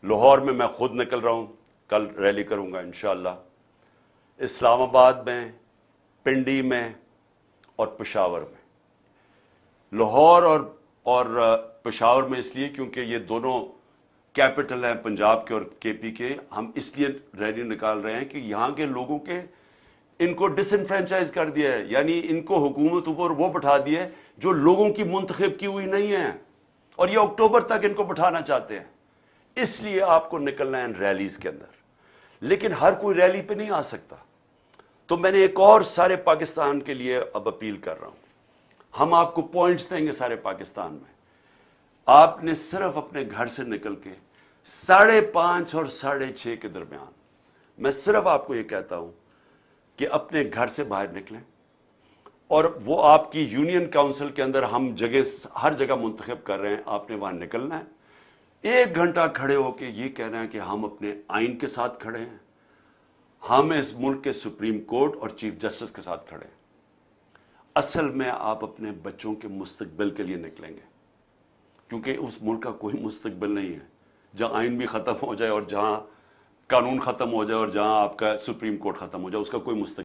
लाहौर में मैं खुद निकल रहा हूं, कल रैली करूंगा इंशाअल्लाह। इस्लामाबाद में, पिंडी में और पेशावर में। लाहौर और पेशावर में इसलिए क्योंकि ये दोनों कैपिटल हैं पंजाब के और केपी के। हम इसलिए रैली निकाल रहे हैं कि यहां के लोगों के इनको डिसइनफ्रेंचाइज कर दिया है, यानी इनको हुकूमत ऊपर वो बैठा दिया है जो लोगों की मुंतखब की हुई नहीं है, और ये अक्टूबर तक इनको बैठाना चाहते हैं। इसलिए आपको निकलना है रैलीज के अंदर, लेकिन हर कोई रैली पे नहीं आ सकता। तो मैंने एक और सारे पाकिस्तान के लिए अब अपील कर रहा हूं। हम आपको पॉइंट्स देंगे सारे पाकिस्तान में। आपने सिर्फ अपने घर से निकल के 5:30 और 6:30 के दरमियान, मैं सिर्फ आपको यह कहता हूं कि अपने घर से बाहर निकलें, और वो आपकी यूनियन काउंसिल के अंदर हम हर जगह मुंतखब कर रहे हैं, आपने वहां निकलना है। 1 घंटा खड़े होकर ये कहना है कि हम अपने आइन के साथ खड़े हैं, हम इस मुल्क के सुप्रीम कोर्ट और चीफ जस्टिस के साथ खड़े हैं। असल में आप अपने बच्चों के मुस्तकबिल के लिए निकलेंगे, क्योंकि उस मुल्क का कोई मुस्तकबिल नहीं है जहां आइन भी खत्म हो जाए और जहां कानून खत्म हो जाए और जहां आपका सुप्रीम कोर्ट खत्म हो जाए, उसका कोई मुस्तकबिल